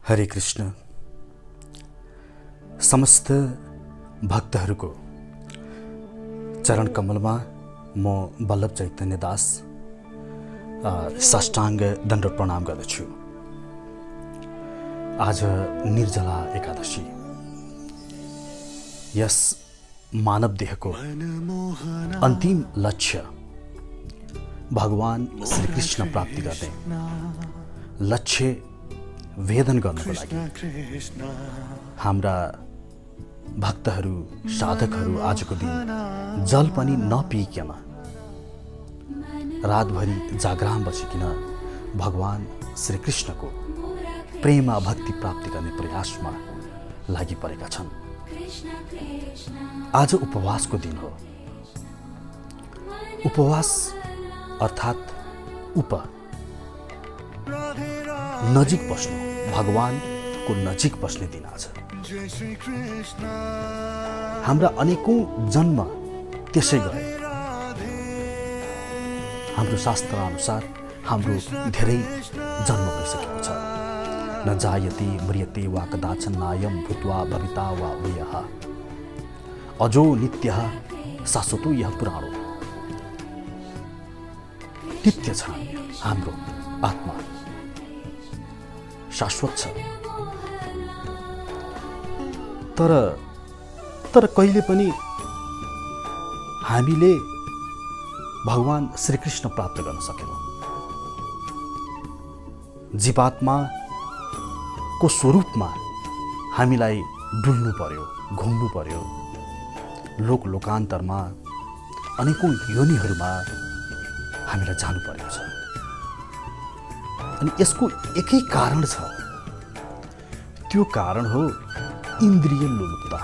हरे कृष्ण। समस्त भक्तहरूको चरण कमलमा म वल्लभ चैतन्य दास साष्टाङ्ग दण्डवत प्रणाम गर्दछु। आज निर्जला एकादशी। यस मानव देहको अन्तिम लक्ष्य भगवान श्रीकृष्ण प्राप्ति गर्ने लक्ष्य वेदन गर्नको लागि हाम्रा भक्तहरू साधकहरू आजको दिन जल पनि नपिइकन रातभरि जागराम बसिकन भगवान श्रीकृष्णको प्रेम भक्ति प्राप्ति गर्ने प्रयासमा लागि परेका छन्। आज उपवासको दिन हो। उपवास अर्थात् नजिक बस्नु, भगवानको नजिक बस्ने दिन आज। हाम्रा अनेकौं जन्म त्यसै गए। हाम्रो शास्त्र अनुसार हाम्रो धेरै जन्म भइसकेको छ। न जायते म्रियते वा कदाचन नायं भूत्वा भविता वा भूयः अजो नित्यः शाश्वतो यः पुराणो। नित्य छ हाम्रो आत्मा, शाश्वत छ। तर कहिले पनि हामीले भगवान श्रीकृष्ण प्राप्त गर्न सकेनौँ। जीवात्माको स्वरूपमा हामीलाई डुल्नु पर्यो, घुम्नु पर्यो। लोकान्तरमा अनेकौं योनिहरूमा हामीलाई जानु परेको छ। अनि यसको एकै कारण छ। त्यो कारण हो इन्द्रिय लोलुपता,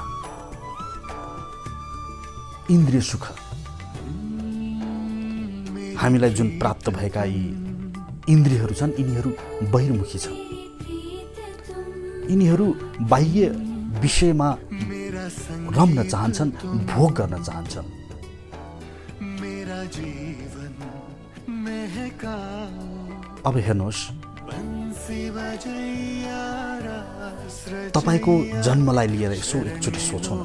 इन्द्रिय सुख। हामीलाई जुन प्राप्त भएका यी इन्द्रियहरू छन्, यिनीहरू बहिर्मुखी छन्। यिनीहरू बाह्य विषयमा रम्न चाहन्छन्, भोग गर्न चाहन्छन्। अब हेर्नुहोस्, तपाईको जन्मलाई लिएर यसो एकचोटि सोचौँ न।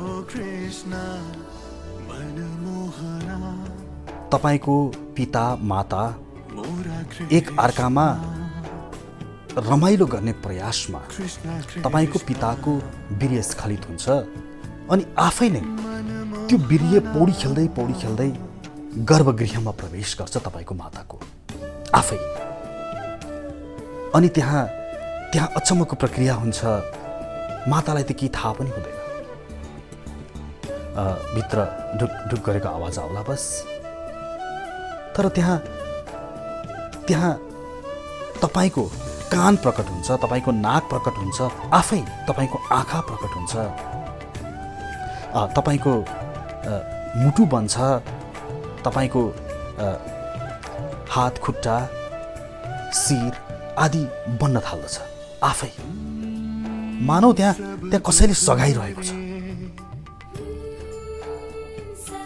तपाईको पिता माता एक अर्कामा रमाइलो गर्ने प्रयासमा तपाईको पिताको वीर्य स्खलित हुन्छ अनि आफै नै त्यो वीर्य पौडी खेल्दै गर्भगृहमा प्रवेश गर्छ तपाईको माताको आफै। अनि त्यहाँ अचम्मको प्रक्रिया हुन्छ। मातालाई त केही थाहा पनि हुँदैन। भित्र ढुक गरेको आवाज आउला बस। तर त्यहाँ तपाईको कान प्रकट हुन्छ, तपाईको नाक प्रकट हुन्छ, आफै तपाईको आँखा प्रकट हुन्छ, तपाईको मुटु बन्छ, तपाईको हात खुट्टा शिर आदि बन्न थाल्दछ आफै। मानौ त्यहाँ कसैले सघाइरहेको छ।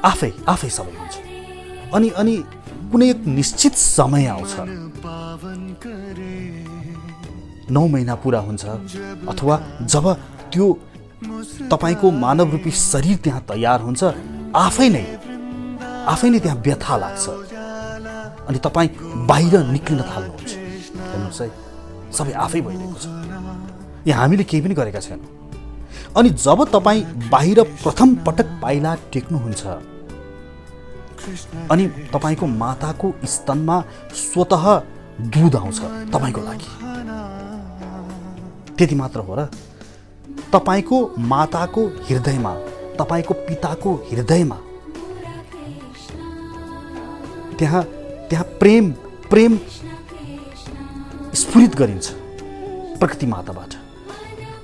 आफै सबै हुन्छ। अनि कुनै एक निश्चित समय आउँछ, 9 महिना पुरा हुन्छ, अथवा जब त्यो तपाईको मानव रूपी शरीर त्यहाँ तयार हुन्छ, आफै नै त्यहाँ व्यथा लाग्छ अनि तपाईँ बाहिर निक्लिन थाल्नुहुन्छ। हेर्नुहोस् है, सबै आफै भइरहेको छ। यहाँ हामीले केही पनि गरेका छैनौँ। अनि जब तपाईँ बाहिर प्रथम पटक पाइला टेक्नुहुन्छ अनि तपाईको माताको स्तनमा स्वतः दूध आउँछ तपाईको लागि। त्यति मात्र हो र? तपाईको माताको हृदयमा, तपाईको पिताको हृदयमा त्यहाँ प्रेम स्फुरित गरिन्छ प्रकृति माताबाट,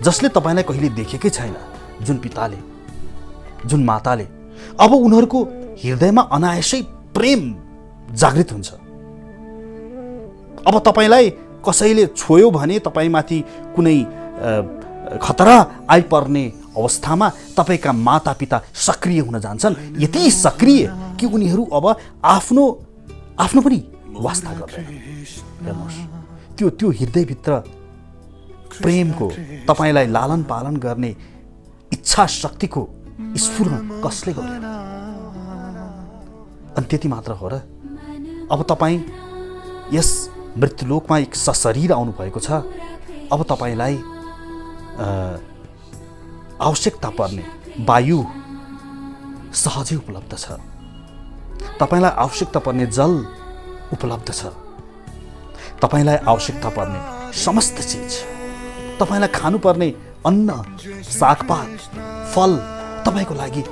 जसले तपाईलाई कहिले देखेकै छैन। जुन पिताले, जुन माताले, अब उनीहरूको हृदयमा अनायासै प्रेम जागृत हुन्छ। अब तपाईलाई कसैले छोयो भने तपाईमाथि कुनै खतरा आइपर्ने अवस्थामा तपाईँका मातापिता सक्रिय हुन जान्छन्। यति सक्रिय कि उनीहरू अब आफ्नो पनि वास्ता गर्दैन। हेर्नुहोस्, त्यो हृदयभित्र प्रेमको, तपाईँलाई लालन पालन गर्ने इच्छा शक्तिको स्फुरण कसले गर्यो? अनि त्यति मात्र हो र? अब तपाईँ यस मृत्युलोकमा एक सशरीर आउनु भएको छ। अब तपाईँलाई आवश्यकता पर्ने वायु सहजै उपलब्ध छ, तपाईँलाई आवश्यकता पर्ने जल उपलब्ध छ, तपाईँलाई आवश्यकता पर्ने समस्त चिज, तपाईँलाई खानुपर्ने अन्न, सागपात, फल तपाईँको लागि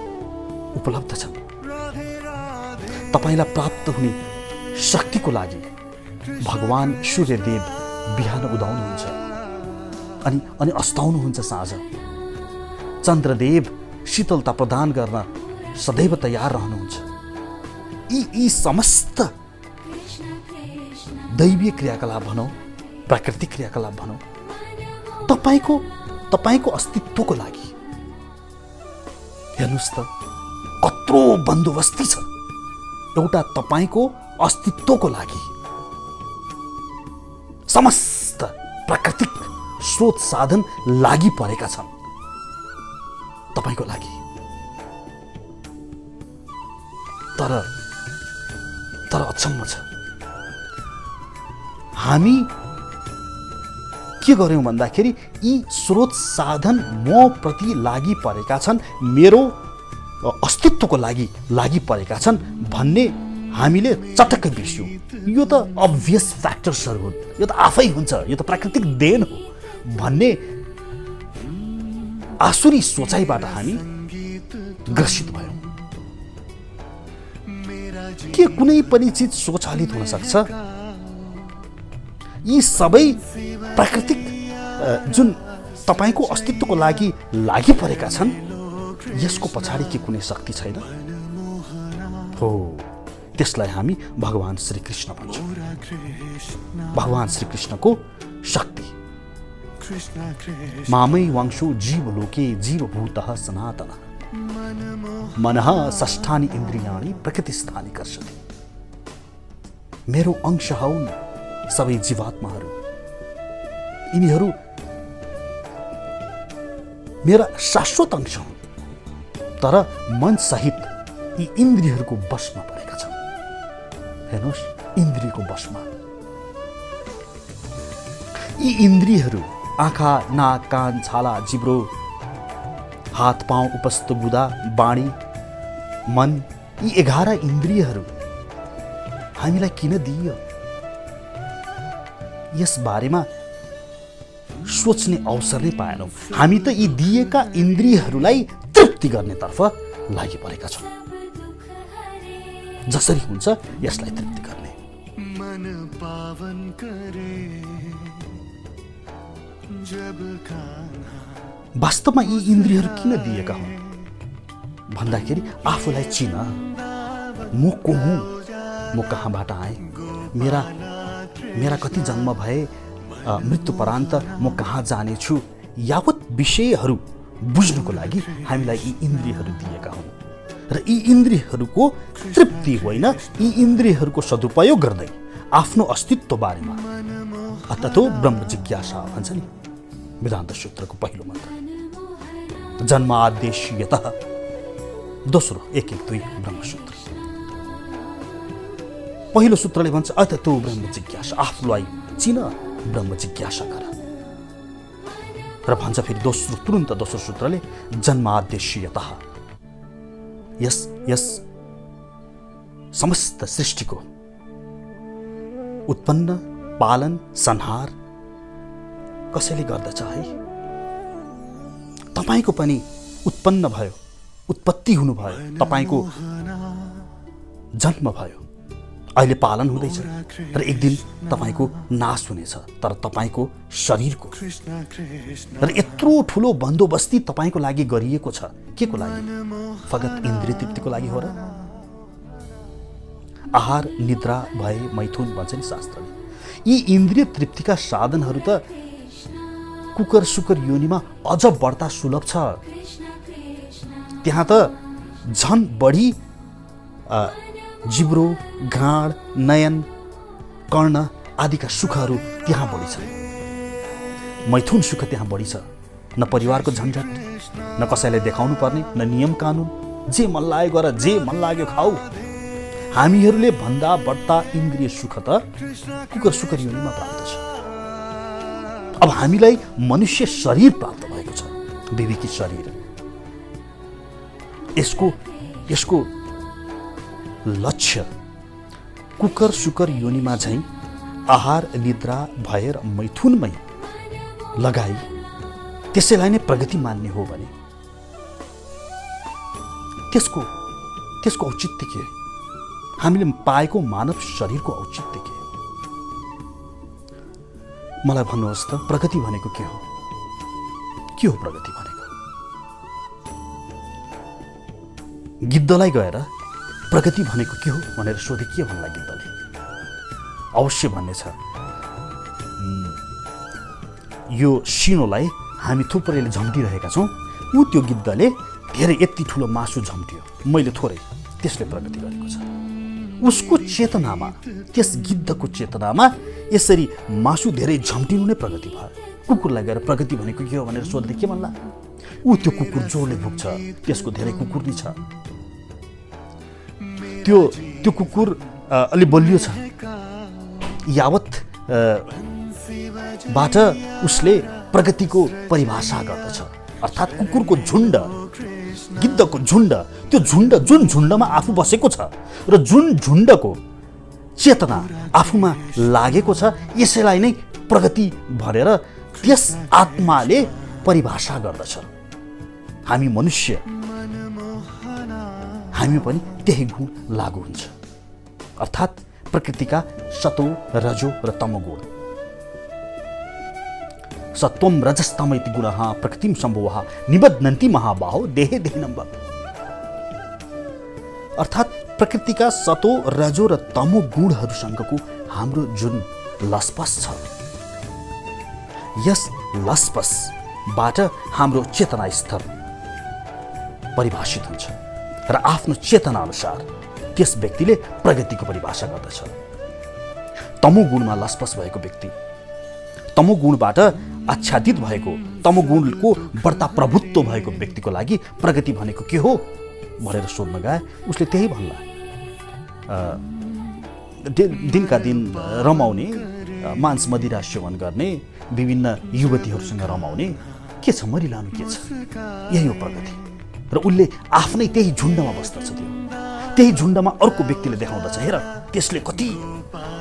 उपलब्ध छ। तपाईँलाई प्राप्त हुने शक्तिको लागि भगवान सूर्यदेव बिहान उदाउनुहुन्छ अनि अस्ताउनुहुन्छ साँझ। चन्द्रदेव शीतलता प्रदान गर्न सदैव तयार रहनुहुन्छ। यी समस्त दैवीय क्रियाकलाप भनौँ, प्राकृतिक क्रियाकलाप भनौँ, तपाईँको अस्तित्वको लागि। हेर्नुहोस् त कत्रो बन्दोबस्ती छ एउटा तपाईँको अस्तित्वको लागि। समस्त प्राकृतिक स्रोत साधन लागि परेका छन् तपाईँको लागि। तर अचम्म छ, हामी के गर्यौं भन्दाखेरि यी स्रोत साधन म प्रति लागि परेका छन्, मेरो अस्तित्वको लागि परेका छन् भन्ने हामीले चटक्कै बिर्स्यौं। यो त अब्भियस फ्याक्टर्सहरू हुन्, यो त आफै हुन्छ, यो त प्राकृतिक देन हो भन्ने आसुरी सोचाइबाट हामी ग्रसित भयौं। के कुनै पनि चिज स्वचालित हुन सक्छ? यी सबै प्राकृतिक जुन तपाईको अस्तित्वको लागि परेका छन्, यसको पछाडि के कुनै शक्ति छैन? हो, त्यसलाई हामी भगवान श्री कृष्ण भन्छौँ। भगवान श्री कृष्णको शक्ति। मामै वांशो जीवलोके जीवभूतः सनातनः मनः षष्ठानि इन्द्रियाणि प्रकृतिस्थानि कर्षति। मेरो अंश हुन् सबै जीवात्माहरू, यिनीहरू मेरा शाश्वत अंश हुन्, तर मन सहित यी इन्द्रियहरूको वशमा परेका छन्। हेर्नुहोस्, इन्द्रियको वशमा। यी इन्द्रियहरू आँखा, नाक, कान, छाला, जिब्रो, हात, पाउँ, उपस्थ बुँदा, बाणी, मन, यी 11 इन्द्रियहरू हामीलाई किन दिइयो? यस बारेमा सोच्ने अवसर नै पाएनौँ। हामी त यी दिएका इन्द्रियहरूलाई तृप्ति गर्नेतर्फ लागि परेका छौँ। जसरी हुन्छ यसलाई तृप्ति गर्ने। मन पावन करे जब वास्तवमा यी इन्द्रियहरू किन दिएका हुन् भन्दाखेरि आफूलाई चिन, म को हुँ, म कहाँबाट आएँ, मेरा कति जन्म भए, मृत्युपरान्त म कहाँ जानेछु, यावत विषयहरू बुझ्नुको लागि हामीलाई यी इन्द्रियहरू दिएका हुन्। र यी इन्द्रियहरूको तृप्ति होइन, यी इन्द्रियहरूको सदुपयोग गर्दै आफ्नो अस्तित्व बारेमा अततो ब्रह्म जिज्ञासा भन्छ नि वेदान्त सूत्रको पहिलो मन्त्र। जन्माद्यस्यतः दोस्रो 1-1-2 ब्रह्मसूत्र। पहिलो सूत्रले भन्छ अततो ब्रह्म जिज्ञासा, आफूलाई चिन, ब्रह्म जिज्ञासा गर। र भन्छ फेरि तुरुन्त दोस्रो सूत्रले जन्माद्यस्यतः, यस समस्त सृष्टिको उत्पन्न, पालन, संहार कसैले गर्दछ है? तपाईको पनि उत्पन्न भयो, उत्पत्ति हुनुभयो, तपाईको जन्म भयो, अहिले पालन हुँदैछ र एक दिन तपाईको नाश हुनेछ। तर तपाईको शरीरको र यत्रो ठुलो बन्दोबस्ती तपाईको लागि गरिएको छ, के को लागि? फगत इन्द्रिय तृप्तिको लागि हो र? आहार, निद्रा, भय, मैथुन भन्छ नि शास्त्रले। यी इन्द्रिय तृप्तिका साधनहरू त कुकर सुकर योनिमा अझ बढ्ता सुलभ छ। त्यहाँ त झन बढी जिब्रो, घ्राण, नयन, कर्ण आदिका सुखहरू त्यहाँ बढी छन्। मैथुन सुख त्यहाँ बढी छ। न परिवारको झन्झट, न कसैलाई देखाउनु पर्ने, न नियम कानुन, जे मन लाग्यो गर, जे मन लाग्यो खाऊ। हामीहरूले भन्दा बढ्ता इन्द्रिय सुख त कुकर सुकर योनिमा प्राप्त छ। अब हामीलाई मनुष्य शरीर प्राप्त भएको छ, विवेकी शरीर। यसको लक्ष्य कुकर सुकर योनिमा झैँ आहार निद्रा भएर मैथुनमै लगाई त्यसैलाई नै प्रगति मान्ने हो भने त्यसको औचित्य के? हामीले पाएको मानव शरीरको औचित्य के? मलाई भन्नुहोस् त, प्रगति भनेको के हो? के हो प्रगति भनेको? गिद्धलाई गएर प्रगति भनेको के हो भनेर सोधे के भन्ला गिद्धले? अवश्य भन्ने छ, यो सिनोलाई हामी थुप्रैले झम्टिरहेका छौँ, ऊ त्यो गिद्धले धेरै यति ठुलो मासु झम्टियो, मैले थोरै, त्यसले प्रगति गरेको छ। उसको चेतनामा, त्यस गिद्धको चेतनामा यसरी मासु धेरै झम्टिनु नै प्रगति भयो। कुकुरलाई गएर प्रगति भनेको के हो भनेर सोध्दै के भन्ला? ऊ त्यो कुकुर जोडले भुक्छ, त्यसको धेरै कुकुर नै छ। त्यो कुकुर अलि बलियो छ, यावत बाट उसले प्रगतिको परिभाषा गर्दछ। अर्थात् कुकुरको झुण्ड, गिद्धको झुण्ड, त्यो झुण्ड जुन झुण्डमा आफू बसेको छ र जुन झुण्डको चेतना आफूमा लागेको छ, यसैलाई नै प्रगति भनेर त्यस आत्माले परिभाषा गर्दछ। हामी मनुष्य, हामी पनि त्यही गुण लागू हुन्छ। अर्थात् प्रकृतिका सतो रजो र तमो गुण। सत्वम रजस्तम इति गुणः प्रकृतिम सम्भवः निबध्नन्ति महाबाहो देहे देहिनम्ब। अर्थात् प्रकृतिका सतो रजो र तमो गुणहरूसँगको हाम्रो जुन लसपस छ, यस लसपसबाट हाम्रो चेतना स्तर परिभाषित हुन्छ र आफ्नो चेतना अनुसार त्यस व्यक्तिले प्रगतिको परिभाषा गर्दछ। तमो गुणमा लसपस भएको व्यक्ति, तमो गुणबाट आच्छादित भएको, तमो गुणको बढ्ता प्रभुत्व भएको व्यक्तिको लागि प्रगति भनेको के हो भनेर सोध्न गए, उसले त्यही भन्ला, दिनका दिन रमाउने, मांस मदिरा सेवन गर्ने, विभिन्न युवतीहरूसँग रमाउने, के छ मरिलानु के छ, यही हो प्रगति। र उसले आफ्नै त्यही झुण्डमा बस्दछ, त्यही झुण्डमा अर्को व्यक्तिले देखाउँदछ, हेर त्यसले कति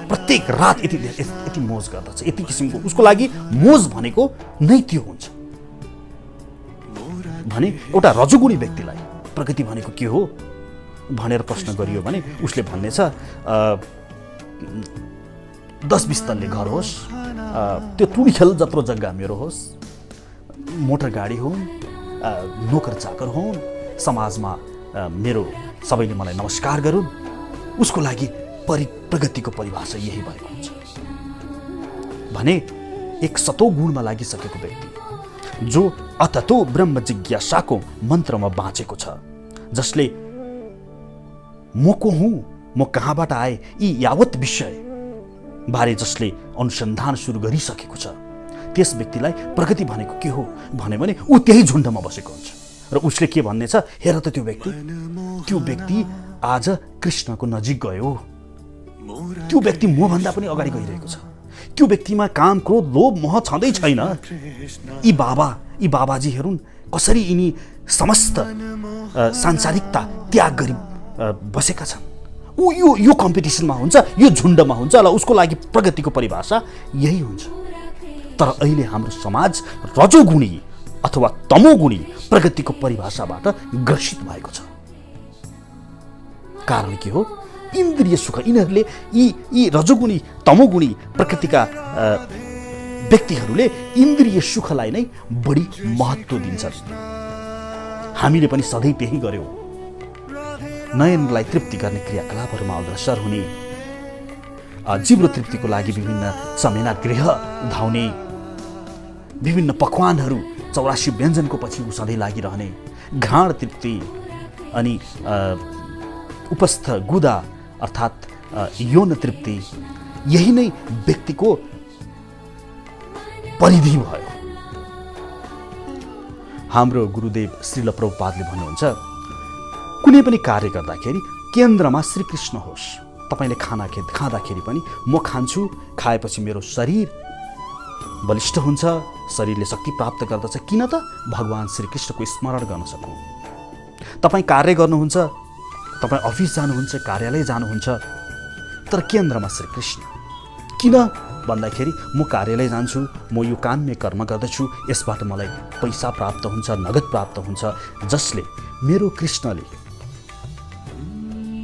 प्रत्येक रात यति मोज गर्दछ, यति किसिमको। उसको लागि मोज भनेको नै त्यो हुन्छ भने एउटा रजोगुणी व्यक्तिलाई प्रगति भनेको के हो भनेर प्रश्न गरियो भने उसले भन्ने छ 10-20 तल्ले घर होस्, त्यो टुडी खेल जत्रो जग्गा मेरो होस्, मोटर गाडी हुन्, नोकर चाकर हुन्, समाजमा मेरो सबैले मलाई नमस्कार गरून्, उसको लागि प्रगतिको परिभाषा यही भएको हुन्छ भने एक सतो गुणमा लागिसकेको व्यक्ति जो अततो ब्रह्म जिज्ञासाको मन्त्रमा बाँचेको छ, जसले म को हुँ, म कहाँबाट आए, यी यावत विषय बारे जसले अनुसन्धान सुरु गरिसकेको छ, त्यस व्यक्तिलाई प्रगति भनेको के हो भन्यो भने ऊ त्यही झुण्डमा बसेको हुन्छ। र उसले के भन्ने छ, हेर त त्यो व्यक्ति आज कृष्णको नजिक गयो, त्यो व्यक्ति मभन्दा पनि अगाडि गइरहेको छ, त्यो व्यक्तिमा काम क्रोध लोभ मोह छँदै छैन। यी बाबाजीहरू कसरी यिनी समस्त सांसारिकता त्याग गरी बसेका छन्, ऊ यो कम्पिटिसनमा हुन्छ, यो झुण्डमा हुन्छ, ल उसको लागि प्रगतिको परिभाषा यही हुन्छ। तर अहिले हाम्रो समाज रजोगुणी अथवा तमोगुणी प्रगतिको परिभाषाबाट ग्रसित भएको छ। कारण के हो? इन्द्रिय सुख। यिनीहरूले यी रजोगुणी तमोगुणी प्रकृतिका व्यक्तिहरूले इन्द्रिय सुखलाई नै बढी महत्त्व दिन्छन्। हामीले पनि सधैँ त्यही गर्यौँ। नयनलाई तृप्ति गर्ने क्रियाकलापहरूमा अग्रसर हुने, जीव्र तृप्तिको लागि विभिन्न चमेना गृह धाउने, विभिन्न पकवानहरू 84 व्यञ्जनको पछि सधैँ लागिरहने, घ्राण तृप्ति अनि उपस्थ गुदा अर्थात् यौन तृप्ति, यही नै व्यक्तिको परिधि भयो। हाम्रो गुरुदेव श्रील प्रभुपादले भन्नुहुन्छ, कुनै पनि कार्य गर्दाखेरि केन्द्रमा श्रीकृष्ण होस्। तपाईँले खाना खाँदाखेरि पनि म खान्छु, खाएपछि मेरो शरीर बलिष्ठ हुन्छ, शरीरले शक्ति प्राप्त गर्दछ, किन त भगवान् श्रीकृष्णको स्मरण गर्न सकौँ। तपाईँ कार्य गर्नुहुन्छ, तपाईँ अफिस जानुहुन्छ, कार्यालय जानुहुन्छ, तर केन्द्रमा श्रीकृष्ण। किन भन्दाखेरि म कार्यालय जान्छु, म यो काममा कर्म गर्दछु, यसबाट मलाई पैसा प्राप्त हुन्छ, नगद प्राप्त हुन्छ, जसले मेरो कृष्णले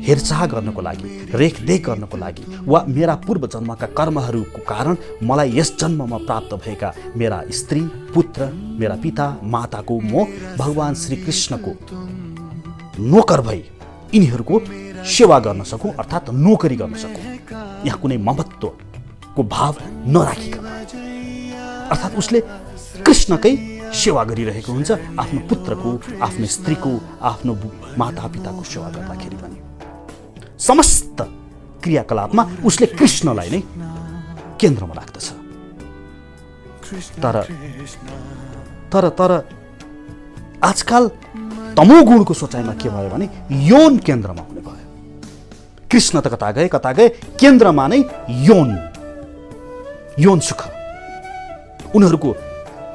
हेरचाह गर्नको लागि, रेखदेख गर्नको लागि वा मेरा पूर्व जन्मका कर्महरूको कारण मलाई यस जन्ममा प्राप्त भएका मेरा स्त्री, पुत्र, मेरा पिता, माताको म भगवान् श्रीकृष्णको नोकर भई यिनीहरूको सेवा गर्न सकौँ, अर्थात् नोकरी गर्न सकौँ। यहाँ कुनै ममत्वको भाव नराखिकन, अर्थात् उसले कृष्णकै सेवा गरिरहेको हुन्छ, आफ्नो पुत्रको, आफ्नो स्त्रीको, आफ्नो मातापिताको सेवा गर्दाखेरि पनि समस्त क्रियाकलापमा उसले कृष्णलाई नै केन्द्रमा राख्दछ। तर आजकल तमोगुणको सोचाइमा के भयो भने यौन केन्द्रमा हुने भयो। कृष्ण त कता गए, केन्द्रमा नै यौन सुख। उनीहरूको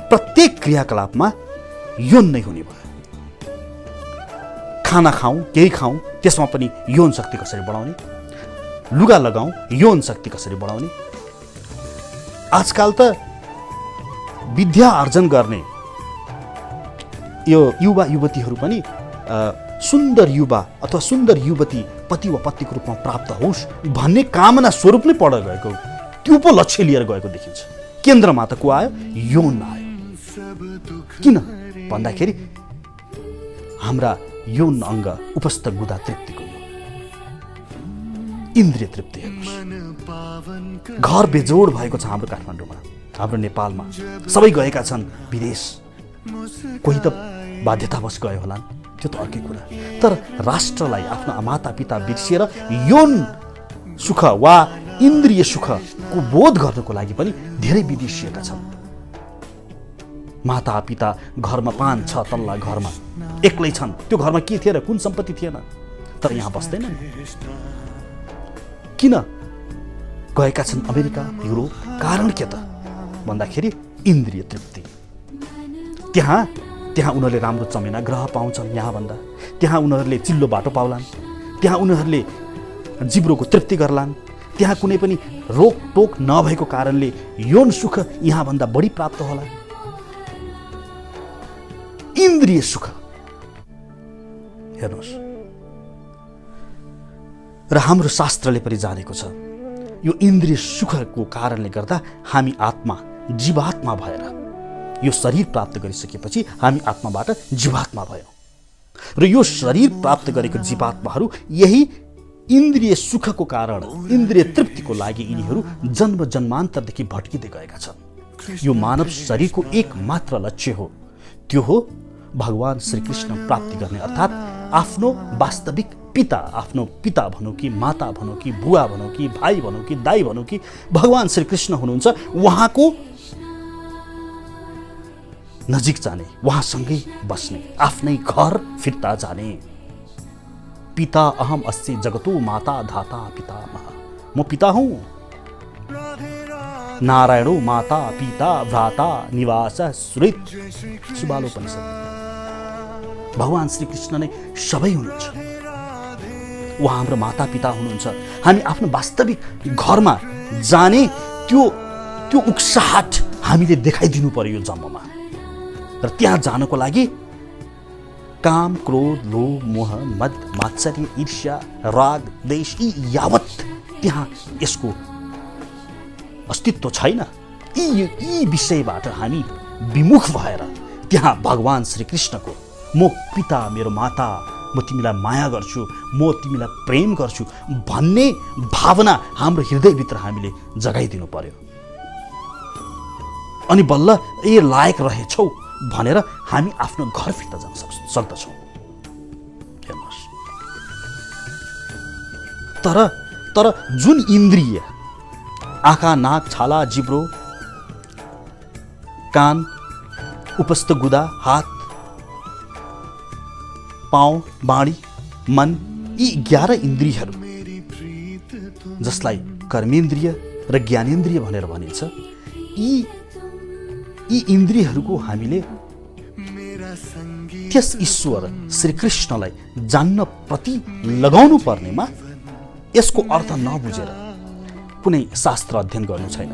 प्रत्येक क्रियाकलापमा यौन नै हुने भयो। खाना खाऊँ, केही खाऊँ, त्यसमा पनि यौन शक्ति कसरी बढाउने, लुगा लगाऊँ, यौन शक्ति कसरी बढाउने। आजकल त विद्या आर्जन गर्ने यो युवा युवतीहरू पनि सुन्दर युवा अथवा सुन्दर युवती पति वा पत्नीको रूपमा प्राप्त होस् भन्ने कामना स्वरूप नै पढ गएको, त्यो पो लक्ष्य लिएर गएको देखिन्छ। केन्द्रमा त को आयो? यौन आयो। किन भन्दाखेरि हाम्रा यौन अङ्ग उपस्थ गुदा तृप्तिको इन्द्रिय तृप्ति। हेर्नुहोस्, घर बेजोड भएको छ हाम्रो काठमाडौँमा, हाम्रो नेपालमा। सबै गएका छन् विदेश, कोही त बाध्यतावश गयो होला, त्यो त अर्कै कुरा। तर राष्ट्रलाई आफ्ना माता पिता बिर्सिएर यौन सुख वा इन्द्रिय सुखको बोध गर्नको लागि पनि धेरै विदेशिएका छन्। माता पिता घरमा 5-6 तल्ला घरमा एक्लै छन्, त्यो घरमा के थिएन, कुन सम्पत्ति थिएन, तर यहाँ बस्दैनन्। किन गएका छन् अमेरिका, युरोप? कारण के त भन्दाखेरि इन्द्रिय तृप्ति। त्यहाँ उनीहरूले राम्रो चमेना ग्रह पाउँछन् यहाँभन्दा, त्यहाँ उनीहरूले चिल्लो बाटो पाउलान्, त्यहाँ उनीहरूले जिब्रोको तृप्ति गर्लान्, त्यहाँ कुनै पनि रोकटोक नभएको कारणले यौन सुख यहाँभन्दा बढी प्राप्त होला। इन्द्रिय सुख हेर्नुहोस्, र हाम्रो शास्त्रले पनि जानेको छ, यो इन्द्रिय सुखको कारणले गर्दा हामी आत्मा जीवात्मा भएर यो शरीर प्राप्त गरिसकेपछि हामी आत्माबाट जीवात्मा भयौँ। र यो शरीर प्राप्त गरेको जीवात्माहरू यही इन्द्रिय सुखको कारण, इन्द्रिय तृप्तिको लागि यिनीहरू जन्म जन्मान्तरदेखि भट्किँदै गएका छन्। यो मानव शरीरको एक मात्र लक्ष्य हो, त्यो हो भगवान् श्रीकृष्ण प्राप्ति गर्ने, अर्थात् आफ्नो वास्तविक पिता, आफ्नो पिता भनौँ कि माता भनौँ कि बुवा भनौँ कि भाइ भनौँ कि दाइ भनौँ कि भगवान् श्रीकृष्ण हुनुहुन्छ, उहाँको नजिक जाने, उहाँसँगै बस्ने, आफ्नै घर फिर्ता जाने। पिता अहम अस्ति जगतो माता धाता पितामह, म पिता हुँ, नारायणो माता पिता भ्राता निवास सुहृद। सुबालोपनिषद। भगवान् श्रीकृष्ण नै सबै हुनुहुन्छ, उहाँ हाम्रो माता पिता हुनुहुन्छ। हामी आफ्नो वास्तविक घरमा जाने त्यो उक्साहट हामीले देखाइदिनु पर्यो यो जन्ममा। र त्यहाँ जानको लागि काम, क्रोध, लोभ, मोह, मद, मात्सर्य, ईर्ष्या, राग, द्वेष यावत त्यहाँ यसको अस्तित्व छैन। यी विषयबाट हामी विमुख भएर त्यहाँ भगवान् श्रीकृष्णको म पिता, मेरो माता, म तिमीलाई माया गर्छु, म तिमीलाई प्रेम गर्छु भन्ने भावना हाम्रो हृदयभित्र हामीले जगाइदिनु पर्यो। अनि बल्ल ए लायक रहेछौ भनेर हामी आफ्नो घर फिर्ता जान सक्दछौँ। हेर्नुहोस्, तर जुन इन्द्रिय आँखा, नाक, छाला, जिब्रो कान, उपस्थ गुदा, हात, पाउ, बाणी, मन, यी 11 इन्द्रियहरू जसलाई कर्मेन्द्रिय र ज्ञानेन्द्रिय भनेर भनिन्छ, यी इन्द्रियहरूको हामीले त्यस ईश्वर श्रीकृष्णलाई जान्न प्रति लगाउनु पर्नेमा यसको अर्थ नबुझेर कुनै शास्त्र अध्ययन गर्नु छैन।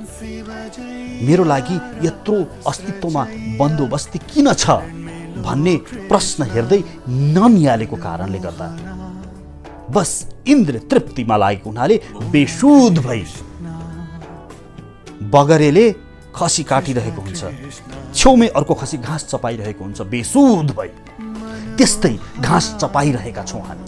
मेरो लागि यत्रो अस्तित्वमा बन्दोबस्ती किन छ भन्ने प्रश्न हेर्दै ननिहालेको कारणले गर्दा बस इन्द्र तृप्तिमा लागेको हुनाले बेसुध भई बगरेले खसी काटिरहेको हुन्छ, छेउमै अर्को खसी घाँस चपाइरहेको हुन्छ, बेसुध भई त्यस्तै घाँस चपाइरहेका छौँ हामी।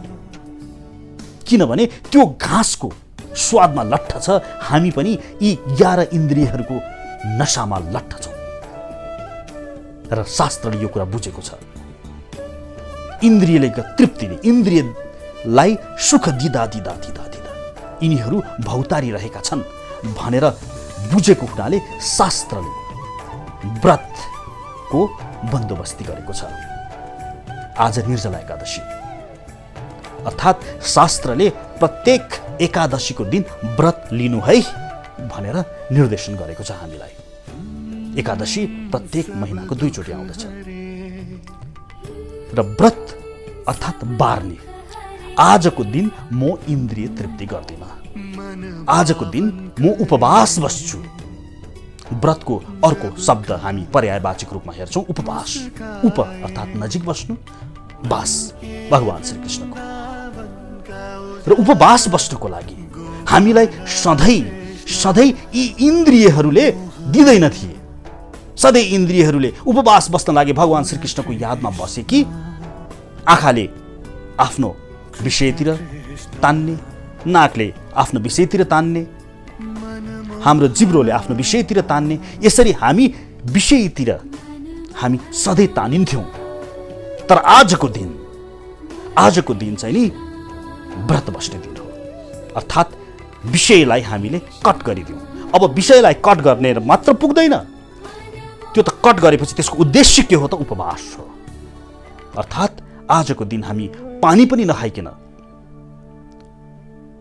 किनभने त्यो घाँसको स्वादमा लट्ठ छ, हामी पनि यी 11 इन्द्रियहरूको नशामा लट्ठ छौँ। र शास्त्रले यो कुरा बुझेको छ। इन्द्रियले तृप्तिले इन्द्रियलाई सुख दिँदा दिँदा दिँदा दिँदा यिनीहरू भौतारी रहेका छन् भनेर बुझेको हुनाले शास्त्रले व्रतको बन्दोबस्ती गरेको छ। आज निर्जला एकादशी अर्थात् शास्त्रले प्रत्येक एकादशीको दिन व्रत लिनु है भनेर निर्देशन गरेको छ हामीलाई। एकादशी प्रत्येक महिनाको 2 चोटि आउँदछ र व्रत अर्थात् बार्ने। आजको दिन म इन्द्रिय तृप्ति गर्दिन, आजको दिन म उपवास बस्छु। व्रतको अर्को शब्द हामी पर्यायवाचक रूपमा हेर्छौँ, उपवास। उप अर्थात् नजिक बस्नु, वास भगवान श्रीकृष्णको। र उपवास बस्नको लागि हामीलाई सधैँ यी इन्द्रियहरूले दिँदैन थिए। सधैँ इन्द्रियहरूले उपवास बस्न लागि भगवान श्रीकृष्णको यादमा बसे कि आँखाले आफ्नो विषयतिर तान्ने, नाकले आफ्नो विषयतिर तान्ने, हाम्रो जिब्रोले आफ्नो विषयतिर तान्ने, यसरी हामी विषयतिर हामी सधैँ तानिन्थ्यौँ। तर आजको दिन चाहिँ नि व्रत बस्ने दिन हो। अर्थात् विषयलाई हामीले कट गरिदिउँ। अब विषयलाई कट गर्ने मात्र पुग्दैन, त्यो त कट गरेपछि त्यसको उद्देश्य के हो त? उपवास हो। अर्थात् आजको दिन हामी पानी पनि नखाइकन,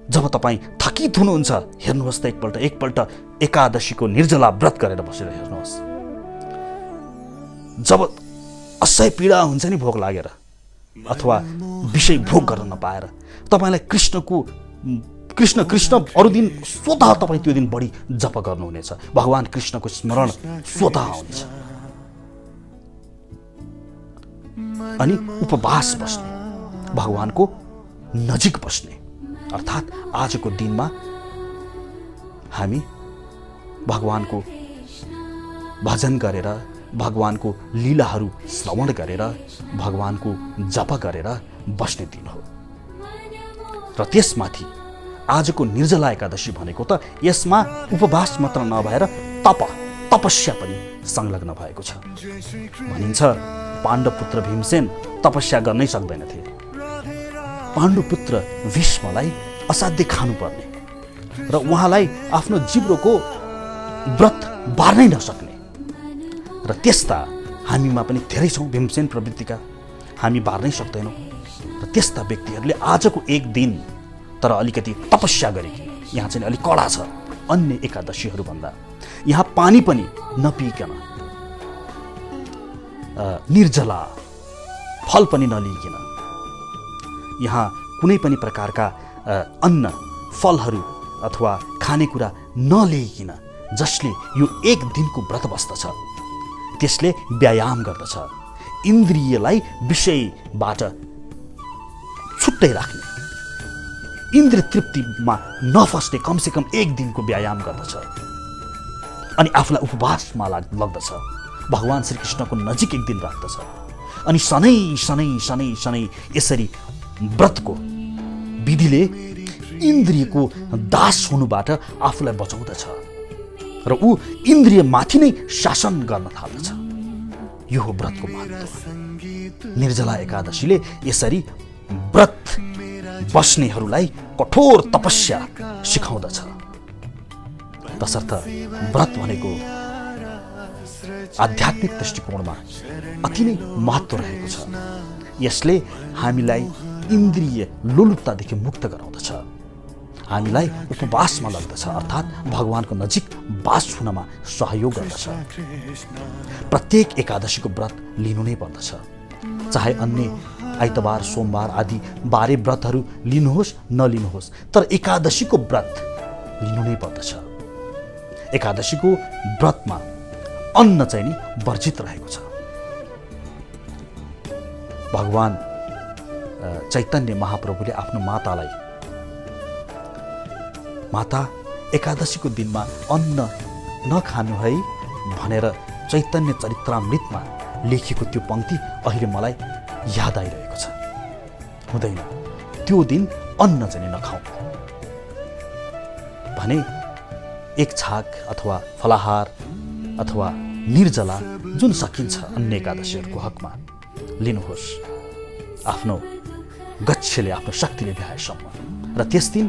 जब तपाईँ थकित हुनुहुन्छ हेर्नुहोस् त एकपल्ट एकादशीको निर्जला व्रत गरेर बसेर हेर्नुहोस्। जब असह्य पीडा हुन्छ नि भोक लागेर अथवा विषय भोग गर्न नपाएर, तपाईँलाई कृष्ण अरू दिन स्वतः तपाईँ त्यो दिन बढी जप गर्नुहुनेछ, भगवान कृष्णको स्मरण स्वतः आउनेछ। अनि उपवास बस्ने, भगवानको नजिक बस्ने, अर्थात् आजको दिनमा हामी भगवानको भजन गरेर, भगवानको लीलाहरू श्रवण गरेर, भगवानको जप गरेर बस्ने दिन हो। र त्यसमाथि आजको निर्जला एकादशी भनेको त यसमा उपवास मात्र नभएर तपस्या पनि संलग्न भएको छ। भनिन्छ पाण्डवपुत्र भीमसेन तपस्या गर्नै सक्दैनथे। पाण्डुपुत्र भीष्मलाई असाध्य खानुपर्ने र उहाँलाई आफ्नो जिब्रोको व्रत बार्नै नसक्ने र त्यस्ता हामीमा पनि धेरै छौँ, भीमसेन प्रवृत्तिका। हामी बार्नै सक्दैनौँ र त्यस्ता व्यक्तिहरूले आजको एक दिन तर अलिकति तपस्या गरेकी, यहाँ चाहिँ अलिक कडा छ अन्य एकादशीहरूभन्दा। यहाँ पानी पनि नपिकन, निर्जला, फल पनि नलिकन, यहाँ कुनै पनि प्रकारका अन्न फलहरू अथवा खानेकुरा नलिकन, जसले यो एक दिनको व्रत बस्दछ त्यसले व्यायाम गर्दछ, इन्द्रियलाई विषयबाट छुट्टै राख्ने, इन्द्रिय तृप्तिमा नफस्ने कमसेकम एक दिनको व्यायाम गर्दछ अनि आफूलाई उपवासमा लाग्दछ, भगवान श्रीकृष्णको नजिक एक दिन राख्दछ। अनि शनै यसरी व्रतको विधिले इन्द्रियको दास हुनुबाट आफूलाई बचाउँदछ र ऊ इन्द्रिय माथि नै शासन गर्न थाल्दछ। यो हो व्रतको महत्त्व। निर्जला एकादशीले यसरी व्रत बस्नेहरूलाई कठोर तपस्या सिकाउँदछ। तसर्थ व्रत भनेको आध्यात्मिक दृष्टिकोणमा अति नै महत्त्व रहेको छ। यसले हामीलाई इन्द्रिय लोलुपतादेखि मुक्त गराउँदछ, हामीलाई उपवासमा लाग्दछ, अर्थात् भगवानको नजिक वास हुनमा सहयोग गर्दछ। प्रत्येक एकादशीको व्रत लिनु नै पर्दछ, चाहे अन्य आइतबार, सोमबार आदि बारे व्रतहरू लिनुहोस् नलिनुहोस्, तर एकादशीको व्रत लिनु नै पर्दछ। एकादशीको व्रतमा अन्न चाहिँ नि वर्जित रहेको छ। भगवान चैतन्य महाप्रभुले आफ्नो मातालाई, माता एकादशीको दिनमा अन्न नखानु है भनेर चैतन्य चरित्रामृतमा लेखेको त्यो पंक्ति अहिले मलाई याद आइरहेको छ। हुँदैन, त्यो दिन अन्न चाहिँ नखाऊ भने एक छाक अथवा फलाहार अथवा निर्जला जुन सकिन्छ अन्य एकादशीहरूको हकमा लिनुहोस्, आफ्नो गच्छले, आफ्नो शक्तिले भ्याएसम्म। र त्यस दिन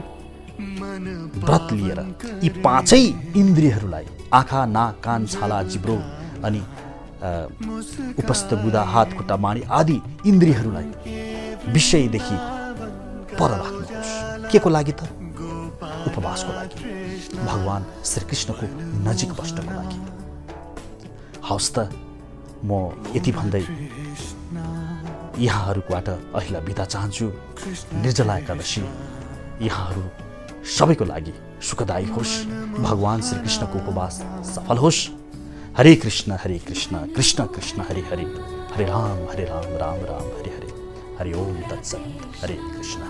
व्रत लिएर यी पाँचै इन्द्रियहरूलाई, आँखा, नाक, कान, छाला, जिब्रो अनि उपस्थ गुदा, हात, खुट्टा, माडी आदि इन्द्रियहरूलाई विषयदेखि पर राख्नुहोस्। के को लागि त? उपवासको लागि, भगवान श्रीकृष्णको नजिक बस्नको लागि। हवस् त, म यति भन्दै यहाँहरूबाट अहिले बिदा चाहन्छु। निर्जला एकादशी यहाँहरू सबैको लागि सुखदायी होस्। भगवान श्रीकृष्णको उपवास सफल होस्। हरे कृष्ण कृष्ण कृष्ण हरे हरे, हरे राम राम राम हरे हरे। हरि ओम तत्सत। हरे कृष्ण।